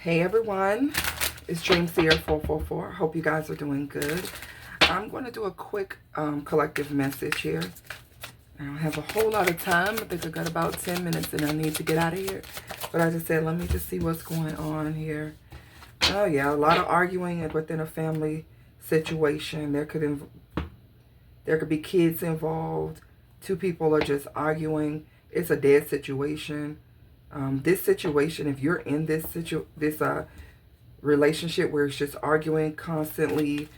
Hey everyone, it's Dreamseer444. Hope you guys are doing good. I'm going to do a quick collective message here. I don't have a whole lot of time. I think I got about 10 minutes and I need to get out of here. But I just said, let me just see what's going on here. Oh yeah, a lot of arguing within a family situation. There could be kids involved. Two people are just arguing. It's a dead situation. This situation, if you're in this relationship where it's just arguing constantly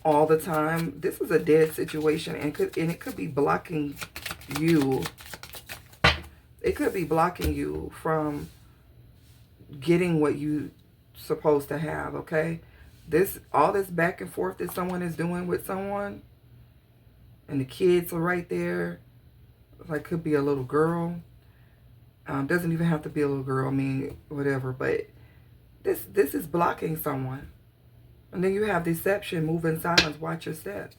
all the time, this is a dead situation, and it could be blocking you. It could be blocking you from getting what you supposed to have. Okay, all this back and forth that someone is doing with someone, and the kids are right there. Like, could be a little girl. Doesn't even have to be a little girl. I mean, whatever. But this is blocking someone. And then you have deception. Move in silence. Watch your step.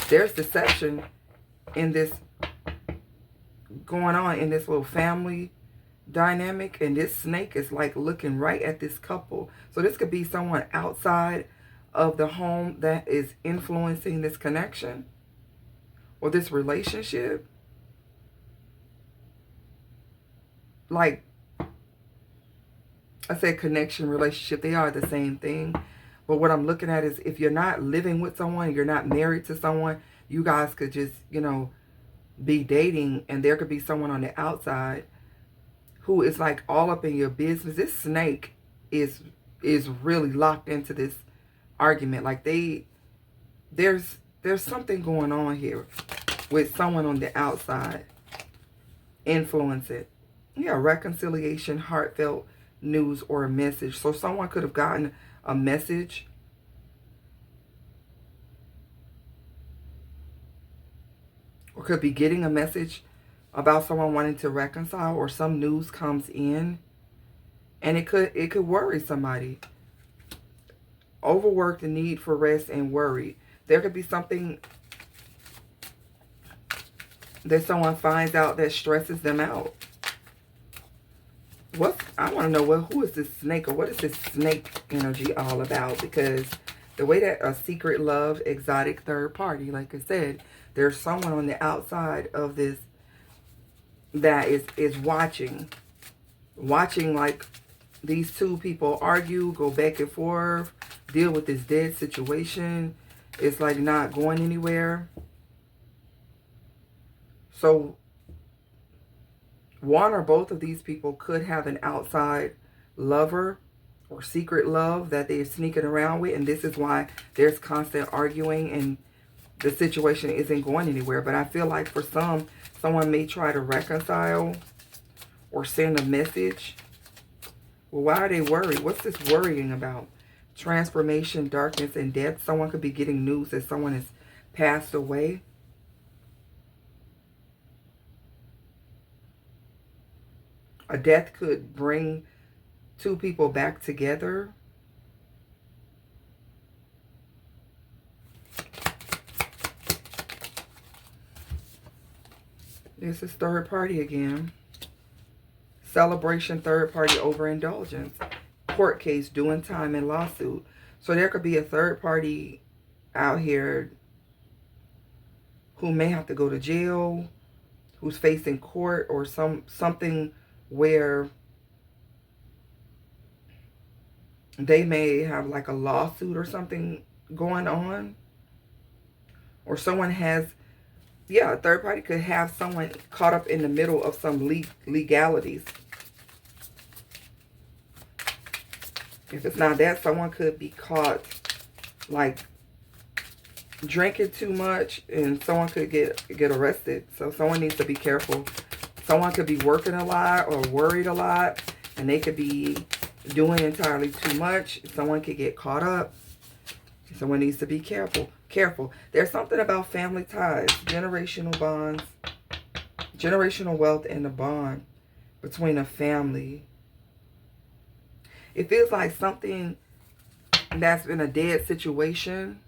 There's deception in this going on in this little family dynamic. And this snake is like looking right at this couple. So this could be someone outside of the home that is influencing this connection or this relationship. Like I said, connection, relationship, they are the same thing. But what I'm looking at is, if you're not living with someone, you're not married to someone, you guys could just, be dating, and there could be someone on the outside who is like all up in your business. This snake is really locked into this argument. Like there's something going on here with someone on the outside. Influence it. Yeah, reconciliation, heartfelt news, or a message. So someone could have gotten a message. Or could be getting a message about someone wanting to reconcile, or some news comes in. And it could worry somebody. Overwork, the need for rest, and worry. There could be something that someone finds out that stresses them out. I want to know, who is this snake, or what is this snake energy all about? Because the way that a secret love, exotic third party, like I said, there's someone on the outside of this that is watching like these two people argue, go back and forth, deal with this dead situation. It's like not going anywhere. So one or both of these people could have an outside lover or secret love that they're sneaking around with. And this is why there's constant arguing and the situation isn't going anywhere. But I feel like for someone may try to reconcile or send a message. Well, why are they worried? What's this worrying about? Transformation, darkness, and death. Someone could be getting news that someone has passed away. A death could bring two people back together. This is third party again. Celebration, third party overindulgence. Court case, doing time, and lawsuit. So there could be a third party out here who may have to go to jail, who's facing court, or something where they may have like a lawsuit or something going on. Or someone has, a third party could have someone caught up in the middle of some legalities. If it's not that, someone could be caught like drinking too much, and someone could get arrested. So someone needs to be careful. Someone could be working a lot or worried a lot, and they could be doing entirely too much. Someone could get caught up. Someone needs to be careful. There's something about family ties, generational bonds, generational wealth, and the bond between a family. It feels like something that's been a dead situation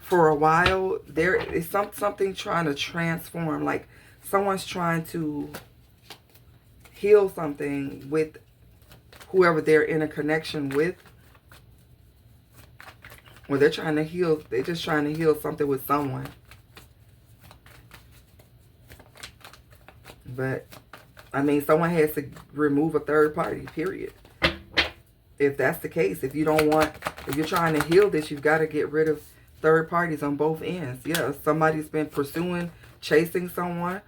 for a while. There is something trying to transform. Like someone's trying to heal something with whoever they're in a connection with. Or they're trying to heal. They're just trying to heal something with someone. But, I mean, someone has to remove a third party, period. If that's the case, if you don't want, if you're trying to heal this, you've got to get rid of third parties on both ends. Yeah, somebody's been pursuing, chasing someone,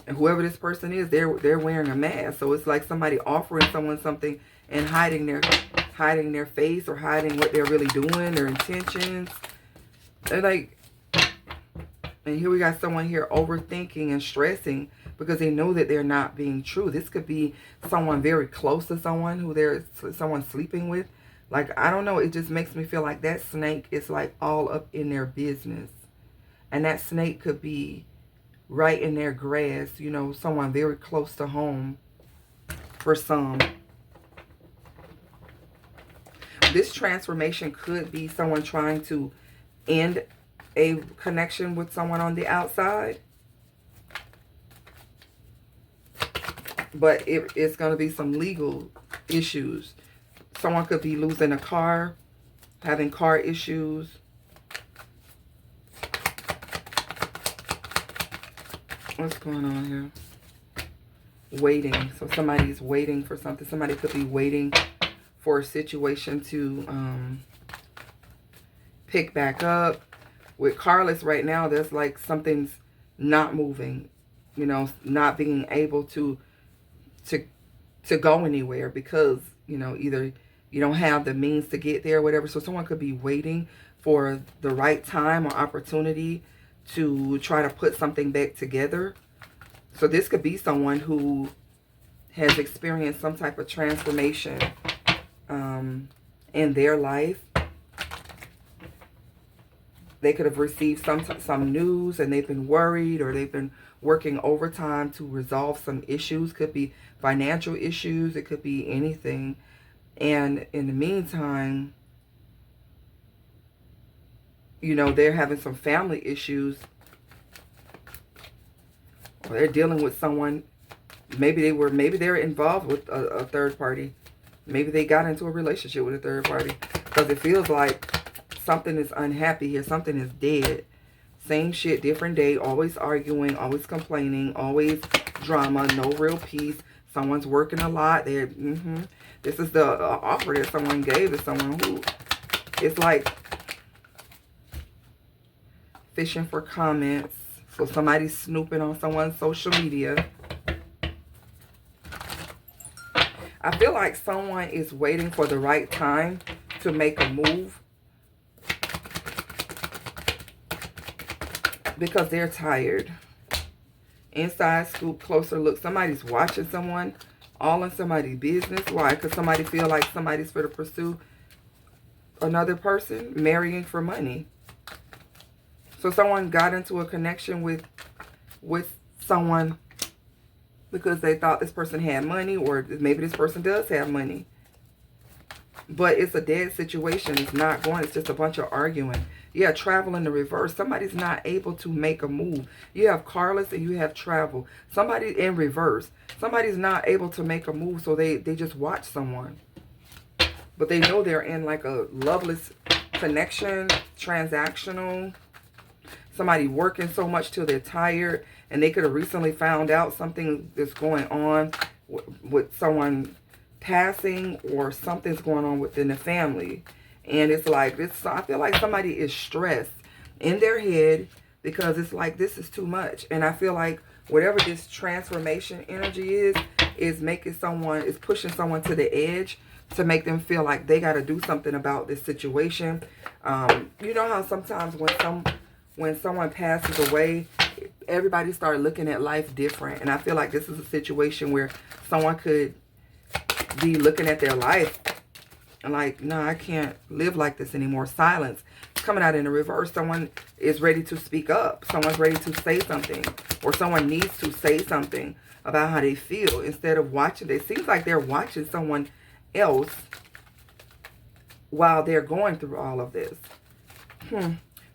and whoever this person is, they're wearing a mask. So it's like somebody offering someone something and hiding their face or hiding what they're really doing, their intentions. They're like, and here we got someone here overthinking and stressing because they know that they're not being true. This could be someone very close to someone who someone sleeping with. Like, I don't know. It just makes me feel like that snake is like all up in their business. And that snake could be right in their grass, you know, someone very close to home for some. This transformation could be someone trying to end a connection with someone on the outside. But it's going to be some legal issues. Someone could be losing a car, having car issues. What's going on here? Waiting. So somebody's waiting for something. Somebody could be waiting for a situation to pick back up. With Carlos right now, there's like something's not moving. You know, not being able to go anywhere because, you know, either you don't have the means to get there or whatever. So someone could be waiting for the right time or opportunity to try to put something back together. So this could be someone who has experienced some type of transformation in their life. They could have received some news and they've been worried, or they've been working overtime to resolve some issues. Could be financial issues. It could be anything. And in the meantime, you know, they're having some family issues. Or they're dealing with someone. Maybe they're involved with a third party. Maybe they got into a relationship with a third party. Because it feels like something is unhappy here. Something is dead. Same shit, different day. Always arguing, always complaining, always drama, no real peace. Someone's working a lot. This is the offer that someone gave to someone who is like fishing for comments. So somebody's snooping on someone's social media. I feel like someone is waiting for the right time to make a move because they're tired. Inside scoop, closer look. Somebody's watching someone, all in somebody's business. Why? Because somebody feel like somebody's for to pursue another person, marrying for money. So someone got into a connection with someone because they thought this person had money, or maybe this person does have money. But it's a dead situation. It's not going. It's just a bunch of arguing. Yeah, travel in the reverse. Somebody's not able to make a move. You have Carlos and you have travel. Somebody in reverse. Somebody's not able to make a move, so they just watch someone. But they know they're in like a loveless connection, transactional. Somebody working so much till they're tired, and they could have recently found out something that's going on with someone passing, or something's going on within the family. And it's like this. I feel like somebody is stressed in their head because it's like this is too much. And I feel like whatever this transformation energy is making someone, is pushing someone to the edge to make them feel like they got to do something about this situation. You know how sometimes when someone passes away, everybody started looking at life different. And I feel like this is a situation where someone could be looking at their life and like, no, I can't live like this anymore. Silence. Coming out in the reverse. Someone is ready to speak up. Someone's ready to say something. Or someone needs to say something about how they feel instead of watching. It seems like they're watching someone else while they're going through all of this.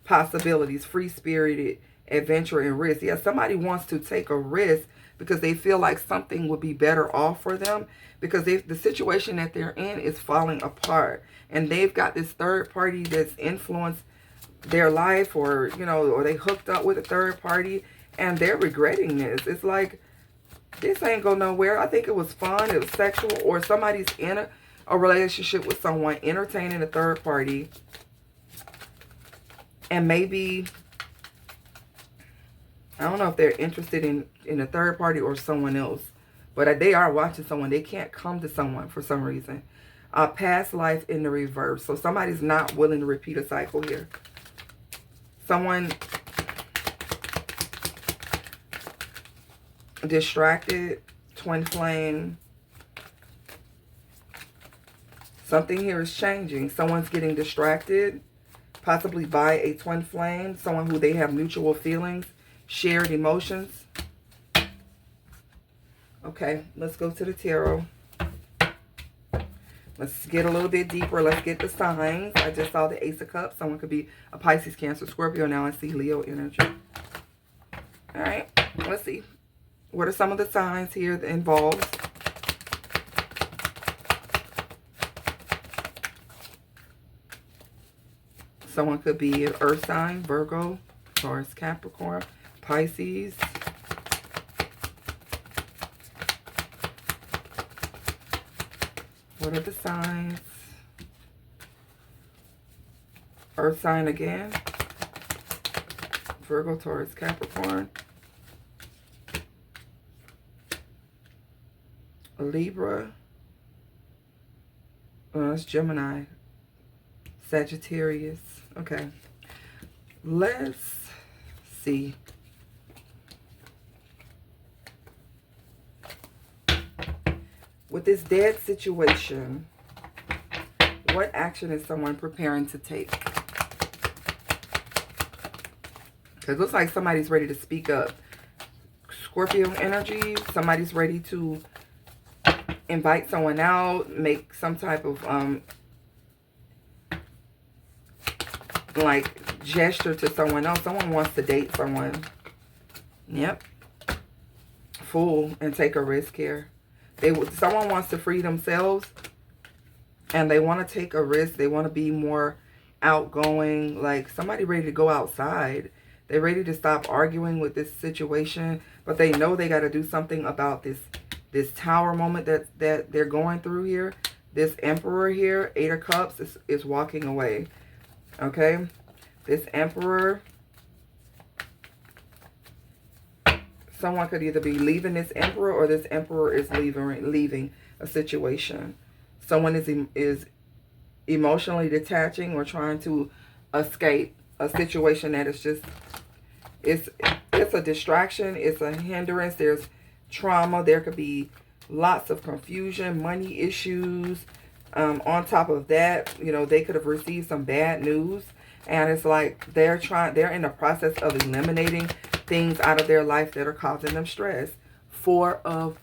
Possibilities. Free-spirited adventure and risk. Yeah, somebody wants to take a risk because they feel like something would be better off for them, because the situation that they're in is falling apart. And they've got this third party that's influenced their life, or, you know, or they hooked up with a third party, and they're regretting this. It's like, this ain't go nowhere. I think it was fun, it was sexual, or somebody's in a relationship with someone entertaining a third party, and maybe, I don't know if they're interested in a third party or someone else, but they are watching someone. They can't come to someone for some reason. Past life in the reverse. So somebody's not willing to repeat a cycle here. Someone distracted, twin flame. Something here is changing. Someone's getting distracted, possibly by a twin flame, someone who they have mutual feelings, shared emotions. Okay, let's go to the tarot. Let's get a little bit deeper. Let's get the signs. I just saw the Ace of Cups. Someone could be a Pisces, Cancer, Scorpio. Now I see Leo energy. All right, let's see. What are some of the signs here that involves? Someone could be an earth sign, Virgo, Taurus, Capricorn, Pisces. What are the signs? Earth sign again. Virgo, Taurus, Capricorn. Libra. Oh, that's Gemini. Sagittarius. Okay. Let's see. With this dead situation, what action is someone preparing to take? Because it looks like somebody's ready to speak up. Scorpio energy, somebody's ready to invite someone out, make some type of like gesture to someone else. Someone wants to date someone. Yep. Fool and take a risk here. Someone wants to free themselves, and they want to take a risk. They want to be more outgoing, like somebody ready to go outside. They're ready to stop arguing with this situation, but they know they got to do something about this tower moment that they're going through here. This Emperor here, Eight of Cups, is walking away. Okay? This Emperor, someone could either be leaving this Emperor, or this Emperor is leaving a situation. Someone is emotionally detaching or trying to escape a situation that is just, it's a distraction, it's a hindrance, there's trauma, there could be lots of confusion, money issues. On top of that, you know, they could have received some bad news, and it's like they're in the process of eliminating things out of their life that are causing them stress. Four of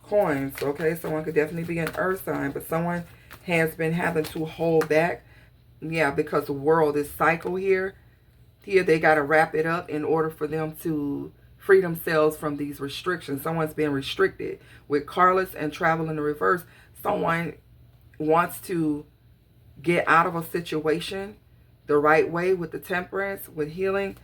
Coins. Okay, someone could definitely be an earth sign, but someone has been having to hold back. Yeah, because the world is cycle here. Here they got to wrap it up in order for them to free themselves from these restrictions. Someone's been restricted with Carless and travel in the reverse. Someone wants to get out of a situation the right way with the Temperance, with healing,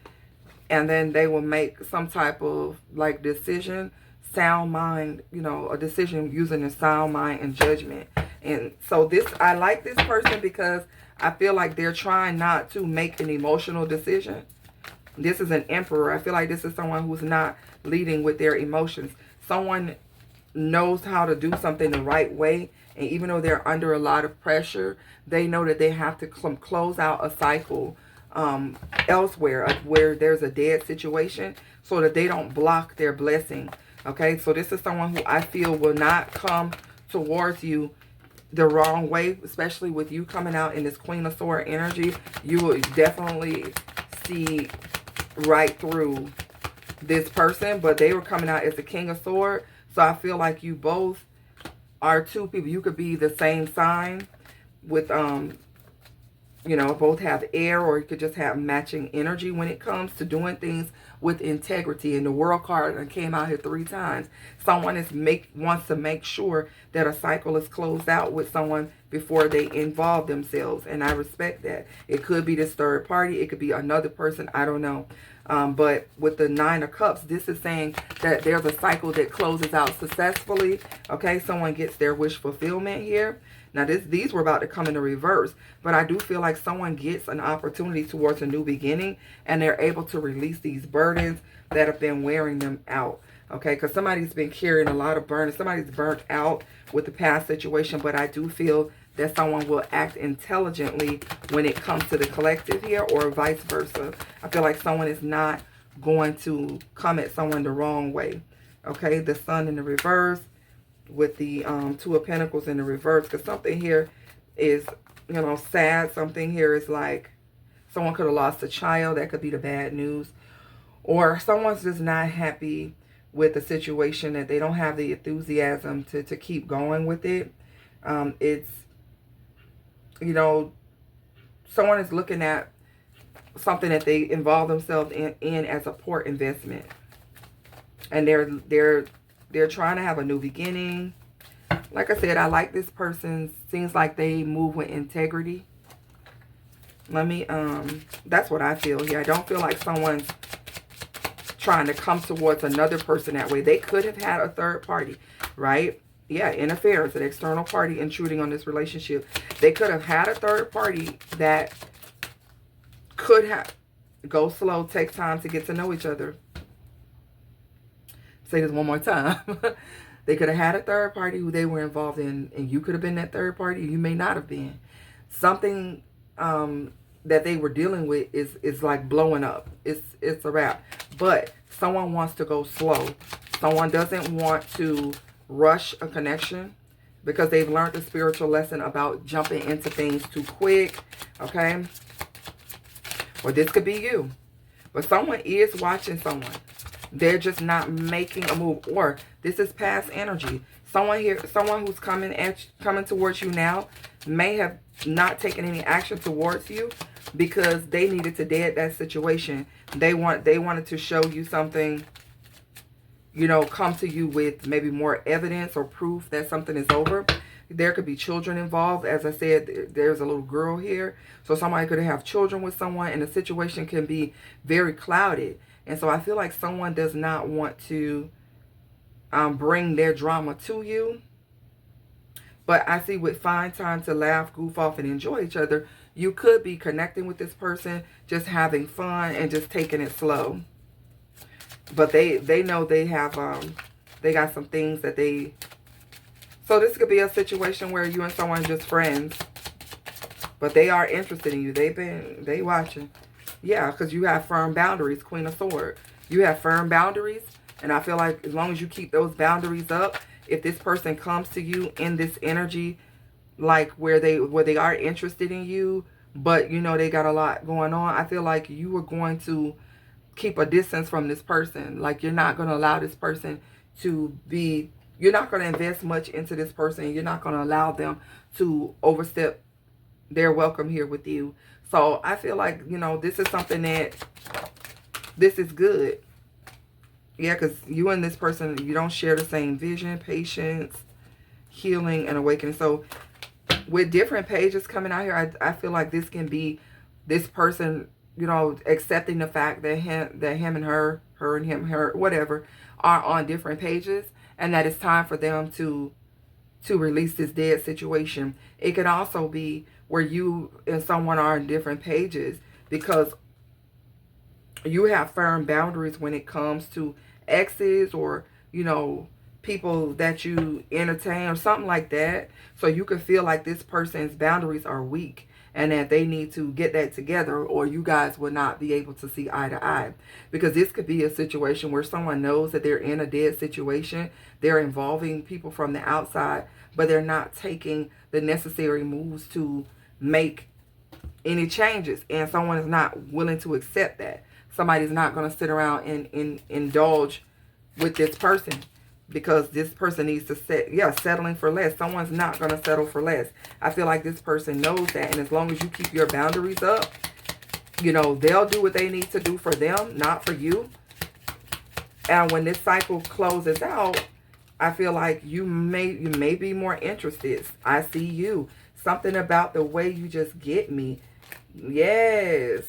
and then they will make some type of like decision, sound mind, you know, a decision using a sound mind and judgment. And so I like this person because I feel like they're trying not to make an emotional decision. This is an Emperor. I feel like this is someone who's not leading with their emotions. Someone knows how to do something the right way, and even though they're under a lot of pressure, they know that they have to close out a cycle elsewhere, where there's a dead situation, so that they don't block their blessing. Okay, so this is someone who I feel will not come towards you the wrong way, especially with you coming out in this Queen of Swords energy. You will definitely see right through this person, but they were coming out as the King of Swords. So I feel like you both are two people. You could be the same sign with You know, both have air, or you could just have matching energy when it comes to doing things with integrity. And the world card came out here 3 times. Someone wants to make sure that a cycle is closed out with someone before they involve themselves. And I respect that. It could be this third party. It could be another person. I don't know. But with the 9 of Cups, this is saying that there's a cycle that closes out successfully. Okay, someone gets their wish fulfillment here. Now, these were about to come in the reverse, but I do feel like someone gets an opportunity towards a new beginning, and they're able to release these burdens that have been wearing them out. Okay, because somebody's been carrying a lot of burden. Somebody's burnt out with the past situation, but I do feel that someone will act intelligently when it comes to the collective here, or vice versa. I feel like someone is not going to come at someone the wrong way. Okay, the Sun in the reverse with the 2 of Pentacles in the reverse, because something here is, you know, sad. Something here is like someone could have lost a child. That could be the bad news. Or someone's just not happy with the situation, that they don't have the enthusiasm to keep going with it. It's, you know, someone is looking at something that they involve themselves in as a poor investment. And they're trying to have a new beginning. Like I said, I like this person. Seems like they move with integrity. Let me, that's what I feel here. I don't feel like someone's trying to come towards another person that way. They could have had a third party, right? Yeah, interference, an external party intruding on this relationship. They could have had a third party that could have, go slow, take time to get to know each other. Say this one more time. They could have had a third party who they were involved in, and you could have been that third party. You may not have been. Something that they were dealing with is like blowing up. It's a wrap. But someone wants to go slow. Someone doesn't want to rush a connection because they've learned the spiritual lesson about jumping into things too quick. Okay? Or this could be you. But someone is watching someone. They're just not making a move. Or this is past energy. Someone here, someone who's coming towards you now may have not taken any action towards you because they needed to dead that situation. They wanted to show you something, you know, come to you with maybe more evidence or proof that something is over. There could be children involved. As I said, there's a little girl here. So somebody could have children with someone, and the situation can be very clouded. And so I feel like someone does not want to bring their drama to you. But I see with find time to laugh, goof off, and enjoy each other, you could be connecting with this person, just having fun and just taking it slow. But they know they have, they got some things that they... So this could be a situation where you and someone are just friends. But they are interested in you. They watching. Yeah, because you have firm boundaries, Queen of Swords. You have firm boundaries. And I feel like as long as you keep those boundaries up, if this person comes to you in this energy, like where they are interested in you, but you know they got a lot going on, I feel like you are going to keep a distance from this person. Like you're not going to allow this person to be, you're not going to invest much into this person. You're not going to allow them to overstep their welcome here with you. So I feel like, you know, this is something that, this is good. Yeah, because you and this person, you don't share the same vision, patience, healing, and awakening. So with different pages coming out here, I feel like this can be this person, you know, accepting the fact that him and her and him, her, whatever, are on different pages, and that it's time for them to release this dead situation. It could also be where you and someone are on different pages because you have firm boundaries when it comes to exes or, you know, people that you entertain or something like that. So you can feel like this person's boundaries are weak and that they need to get that together, or you guys will not be able to see eye to eye. Because this could be a situation where someone knows that they're in a dead situation. They're involving people from the outside, but they're not taking the necessary moves to make any changes. And someone is not willing to accept that. Somebody's not going to sit around and indulge with this person because this person needs to settling for less. Someone's not going to settle for less. I feel like this person knows that. And as long as you keep your boundaries up, you know, they'll do what they need to do for them, not for you. And when this cycle closes out, I feel like you may be more interested. I see you. Something about the way you just get me. Yes.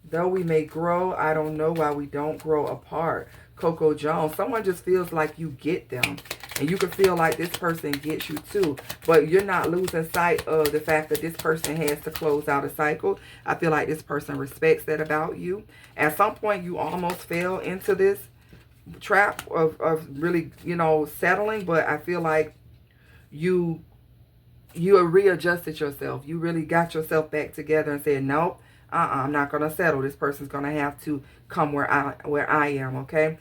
Though we may grow, I don't know why we don't grow apart. Coco Jones. Someone just feels like you get them. And you can feel like this person gets you too. But you're not losing sight of the fact that this person has to close out a cycle. I feel like this person respects that about you. At some point, you almost fell into this trap of really, you know, settling. But I feel like you readjusted yourself. You really got yourself back together and said, nope, I'm not going to settle. This person's going to have to come where I am, okay?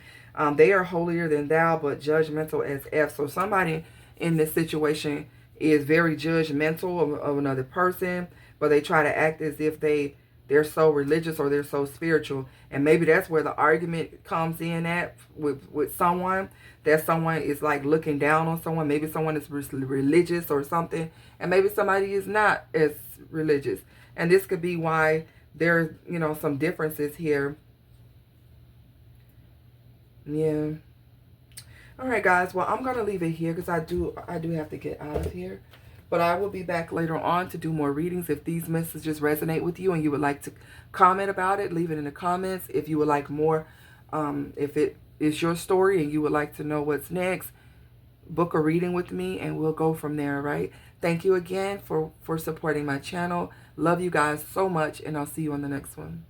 They are holier than thou, but judgmental as F. So somebody in this situation is very judgmental of another person, but they try to act as if they're so religious or they're so spiritual. And maybe that's where the argument comes in at with someone. That someone is like looking down on someone. Maybe someone is religious or something. And maybe somebody is not as religious. And this could be why there's, you know, some differences here. Yeah. All right, guys. Well, I'm going to leave it here because I do have to get out of here. But I will be back later on to do more readings. If these messages resonate with you and you would like to comment about it, leave it in the comments. If you would like more, if it is your story and you would like to know what's next, book a reading with me and we'll go from there, right? Thank you again for supporting my channel. Love you guys so much, and I'll see you on the next one.